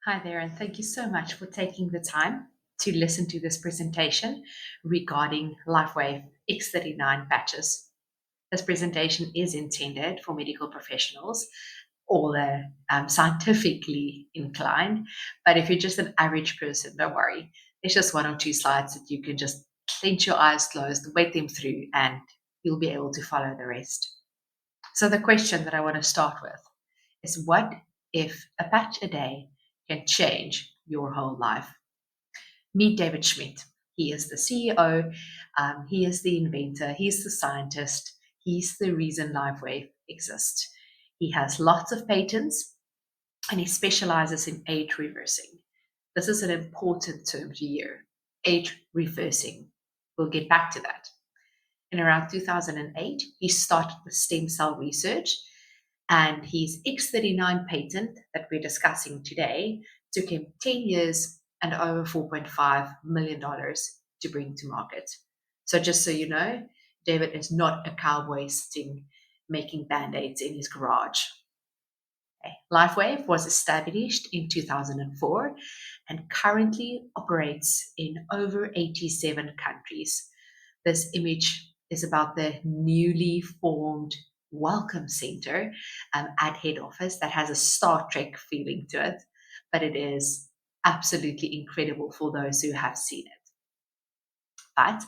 Hi there, and thank you so much for taking the time to listen to this presentation regarding Lifewave X39 patches. This presentation is intended for medical professionals or scientifically inclined, but if you're just an average person, don't worry. There's just one or two slides that you can just clench your eyes closed, wait them through, and you'll be able to follow the rest. So the question that I want to start with is, what if a patch a day can change your whole life? Meet David Schmidt. He is the CEO, he is the inventor, he's the scientist, he's the reason LifeWave exists. He has lots of patents and he specializes in age reversing. This is an important term to hear, age reversing. We'll get back to that. In around 2008, he started with stem cell research, and his X39 patent that we're discussing today took him 10 years and over $4.5 million to bring to market. So just so you know, David is not a cowboy sitting making band-aids in his garage. Okay. LifeWave was established in 2004 and currently operates in over 87 countries. This image is about the newly formed Welcome Center at head office that has a Star Trek feeling to it, but it is absolutely incredible for those who have seen it. But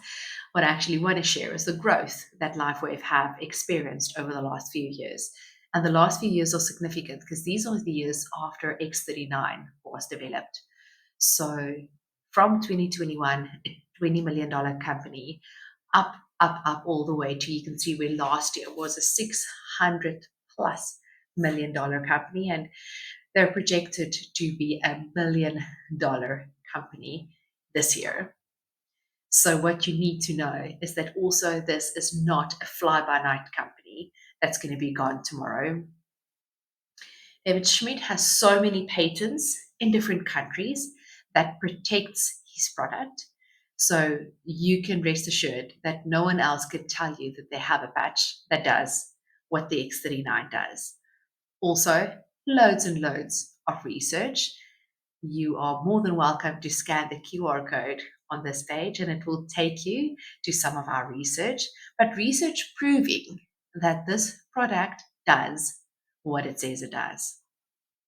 what I actually want to share is the growth that LifeWave have experienced over the last few years. And the last few years are significant because these are the years after X39 was developed. So from 2021, a $20 million company, up all the way to, you can see where last year was a 600 plus million dollar company, and they're projected to be $1 billion company this year. So what you need to know is that also this is not a fly-by-night company that's going to be gone tomorrow. David Schmidt has so many patents in different countries that protects his product. So you can rest assured that no one else could tell you that they have a patch that does what the X39 does. Also, loads and loads of research. You are more than welcome to scan the QR code on this page and it will take you to some of our research, but research proving that this product does what it says it does.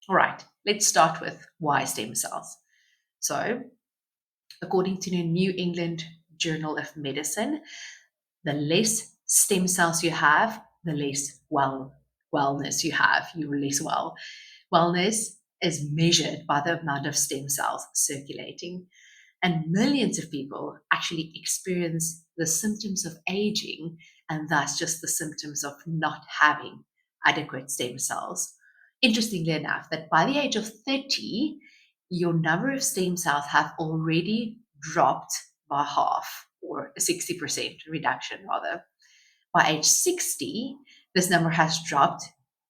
All right, let's start with why stem cells. So, according to the New England Journal of Medicine, the less stem cells you have, the less wellness you have. You're less well. Wellness is measured by the amount of stem cells circulating. And millions of people actually experience the symptoms of aging and thus just the symptoms of not having adequate stem cells. Interestingly enough, that by the age of 30, your number of stem cells have already dropped by half, or a 60% reduction rather. By age 60, this number has dropped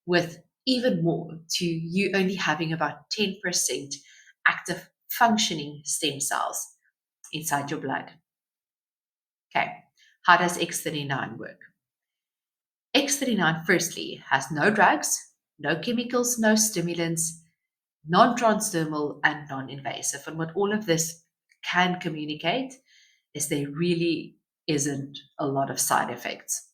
with even more to you only having about 10% active functioning stem cells inside your blood. Okay, how does X39 work? X39, firstly, has no drugs, no chemicals, no stimulants, non-transdermal and non-invasive. And what all of this can communicate is there really isn't a lot of side effects.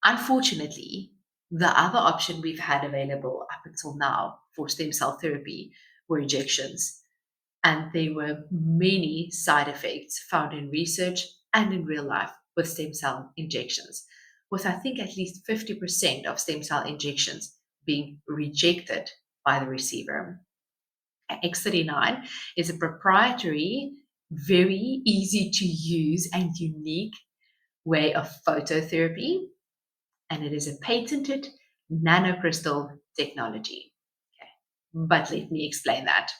Unfortunately, the other option we've had available up until now for stem cell therapy were injections. And there were many side effects found in research and in real life with stem cell injections, with I think at least 50% of stem cell injections being rejected by the receiver. X39 is a proprietary, very easy to use and unique way of phototherapy, and it is a patented nanocrystal technology. Okay. But let me explain that.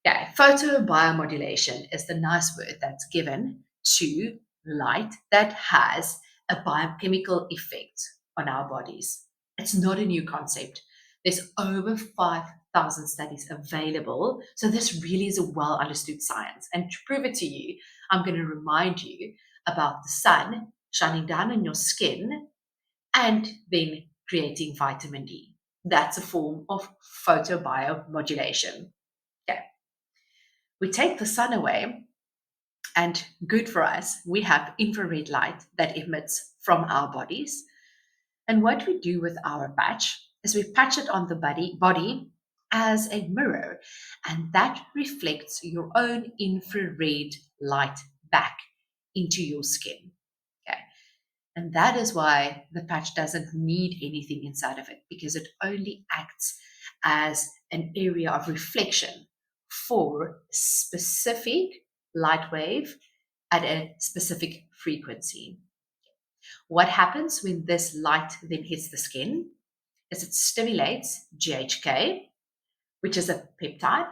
Yeah, photobiomodulation is the nice word that's given to light that has a biochemical effect on our bodies. It's not a new concept. There's over 5,000 studies available. So this really is a well understood science. And to prove it to you, I'm going to remind you about the sun shining down on your skin and then creating vitamin D. That's a form of photobiomodulation. Okay. We take the sun away, and good for us, we have infrared light that emits from our bodies. And what we do with our patch is we patch it on the body as a mirror, and that reflects your own infrared light back into your skin. Okay. And that is why the patch doesn't need anything inside of it, because it only acts as an area of reflection for specific light wave at a specific frequency. What happens when this light then hits the skin is it stimulates GHK, which is a peptide,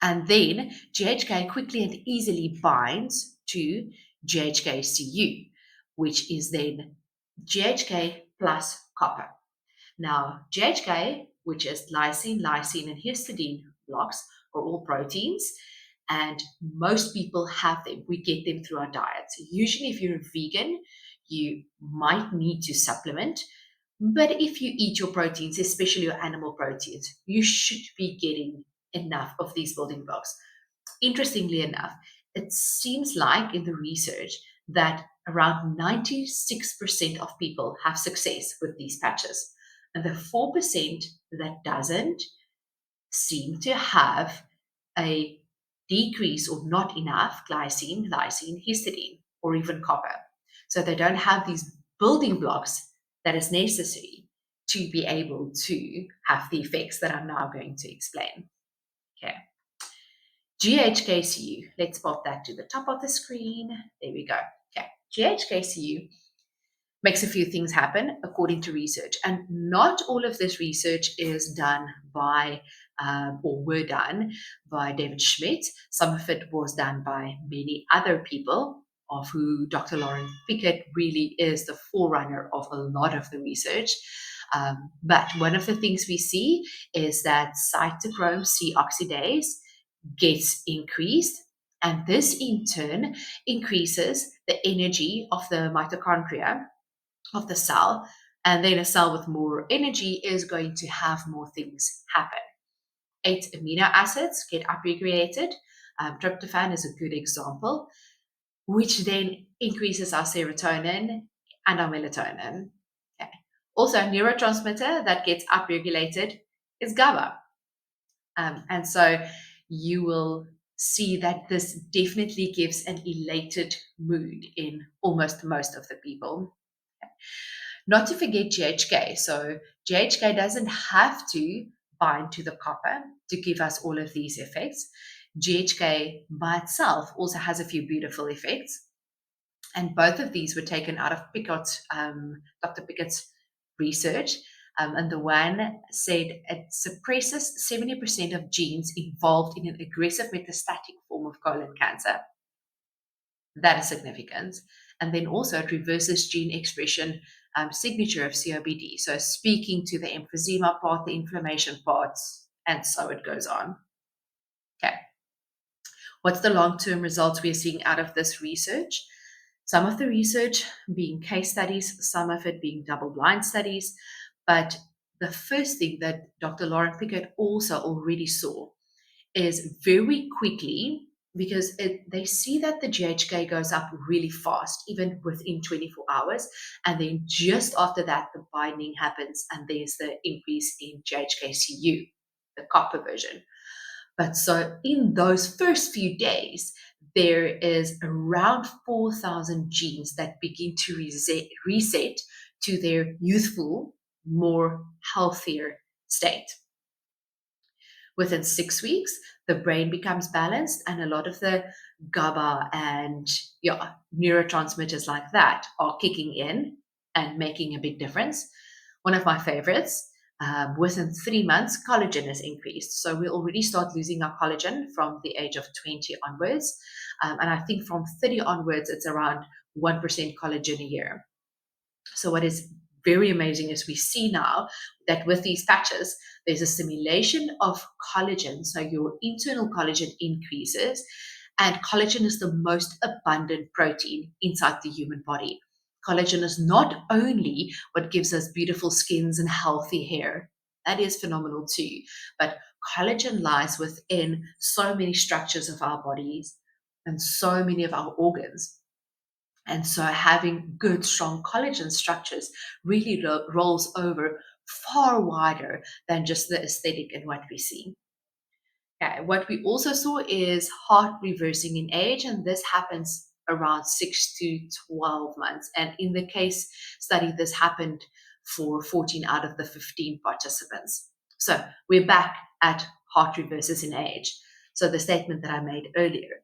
and then GHK quickly and easily binds to GHK-Cu, which is then GHK plus copper. Now, GHK, which is lysine, and histidine blocks, are all proteins, and most people have them. We get them through our diets. Usually, if you're a vegan, you might need to supplement, but if you eat your proteins, especially your animal proteins, you should be getting enough of these building blocks. Interestingly enough, it seems like in the research that around 96% of people have success with these patches. And the 4% that doesn't seem to have a decrease or not enough glycine, histidine, or even copper. So they don't have these building blocks that is necessary to be able to have the effects that I'm now going to explain. Okay. GHKCU, let's pop that to the top of the screen. There we go. Okay. GHKCU makes a few things happen according to research. And not all of this research is done by or were done by David Schmidt. Some of it was done by many other people, of who Dr. Lauren Pickett really is the forerunner of a lot of the research. But one of the things we see is that cytochrome C oxidase gets increased, and this in turn increases the energy of the mitochondria of the cell, and then a cell with more energy is going to have more things happen. 8 amino acids get upregulated. Tryptophan is a good example, which then increases our serotonin and our melatonin. Okay. Also, a neurotransmitter that gets upregulated is GABA. And so you will see that this definitely gives an elated mood in almost most of the people. Not to forget GHK. So GHK doesn't have to bind to the copper to give us all of these effects. GHK by itself also has a few beautiful effects. And both of these were taken out of Dr. Pickett's research. And the one said it suppresses 70% of genes involved in an aggressive metastatic form of colon cancer. That is significant. And then also it reverses gene expression signature of COPD. So speaking to the emphysema part, the inflammation parts, and so it goes on. Okay. What's the long-term results we're seeing out of this research? Some of the research being case studies, some of it being double-blind studies. But the first thing that Dr. Lauren Pickett also already saw is very quickly, because they see that the GHK goes up really fast, even within 24 hours. And then just after that, the binding happens, and there's the increase in GHK-Cu, the copper version. But so in those first few days, there is around 4,000 genes that begin to reset to their youthful, more healthier state. Within 6 weeks, the brain becomes balanced, and a lot of the GABA and neurotransmitters like that are kicking in and making a big difference. One of my favorites, within 3 months, collagen is increased. So we already start losing our collagen from the age of 20 onwards. And I think from 30 onwards, it's around 1% collagen a year. So what is very amazing is we see now that with these patches, there's a stimulation of collagen. So your internal collagen increases, and collagen is the most abundant protein inside the human body. Collagen is not only what gives us beautiful skins and healthy hair, that is phenomenal too, but collagen lies within so many structures of our bodies and so many of our organs. And so having good, strong collagen structures really rolls over far wider than just the aesthetic and what we see. Okay, what we also saw is heart reversing in age, and this happens around 6 to 12 months. And in the case study, this happened for 14 out of the 15 participants. So we're back at heart reverses in age. So the statement that I made earlier,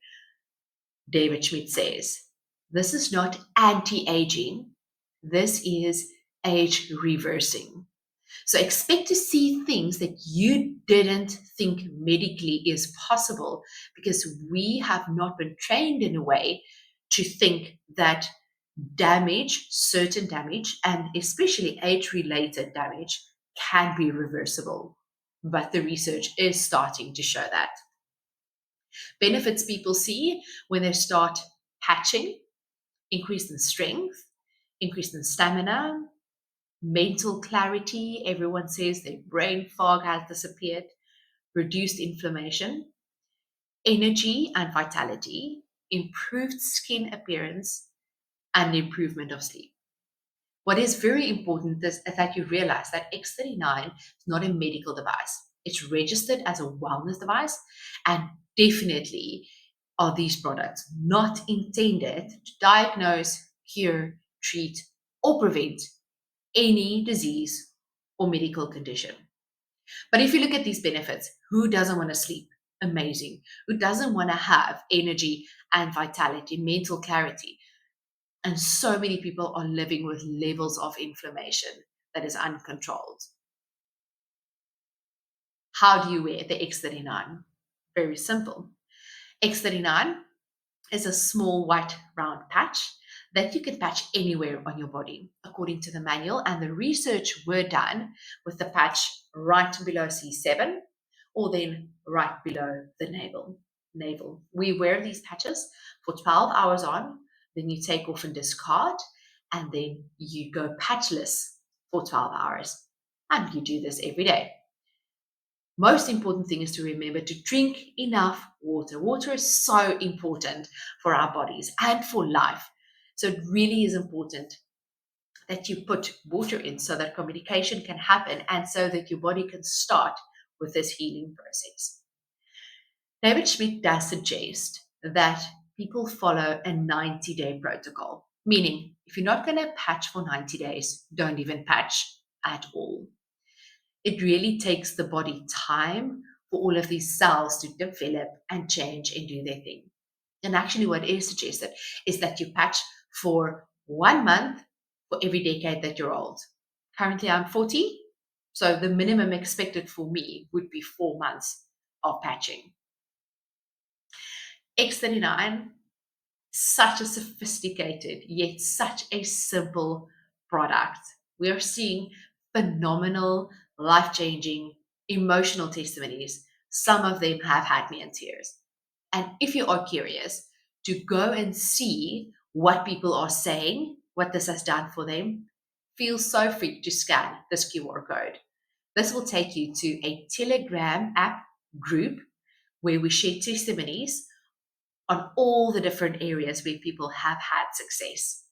David Schmidt says, this is not anti-aging, this is age reversing. So expect to see things that you didn't think medically is possible because we have not been trained in a way to think that damage, certain damage, and especially age-related damage can be reversible. But the research is starting to show that. Benefits people see when they start patching, increase in strength, increase in stamina, mental clarity. Everyone says their brain fog has disappeared, reduced inflammation, energy and vitality, improved skin appearance, and improvement of sleep. What is very important is that you realize that X39 is not a medical device. It's registered as a wellness device, and definitely are these products not intended to diagnose, cure, treat, or prevent any disease or medical condition. But if you look at these benefits, who doesn't want to sleep? Amazing. Who doesn't want to have energy and vitality, mental clarity? And so many people are living with levels of inflammation that is uncontrolled. How do you wear the X39? Very simple. X39 is a small white round patch that you can patch anywhere on your body according to the manual, and the research were done with the patch right below C7 or then right below the navel. We wear these patches for 12 hours on, then you take off and discard, and then you go patchless for 12 hours. And you do this every day. Most important thing is to remember to drink enough water. Water is so important for our bodies and for life. So it really is important that you put water in so that communication can happen and so that your body can start with this healing process. David Schmidt does suggest that people follow a 90-day protocol, meaning if you're not going to patch for 90 days, don't even patch at all. It really takes the body time for all of these cells to develop and change and do their thing. And actually, what is suggested is that you patch for 1 month for every decade that you're old. Currently, I'm 40, so the minimum expected for me would be 4 months of patching. X39, such a sophisticated yet such a simple product. We are seeing phenomenal, life-changing, emotional testimonies. Some of them have had me in tears. And if you are curious to go and see what people are saying, what this has done for them, feel so free to scan this QR code. This will take you to a Telegram app group where we share testimonies on all the different areas where people have had success.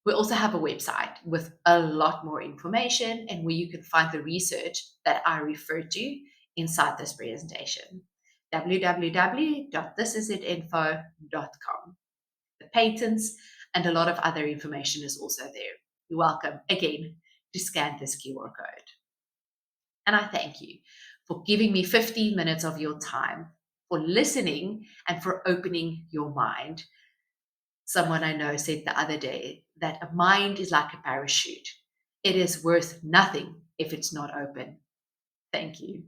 We also have a website with a lot more information and where you can find the research that I referred to inside this presentation. www.thisisitinfo.com. The patents and a lot of other information is also there. You're welcome again to scan this QR code. And I thank you for giving me 15 minutes of your time, for listening and for opening your mind. Someone I know said the other day that a mind is like a parachute. It is worth nothing if it's not open. Thank you.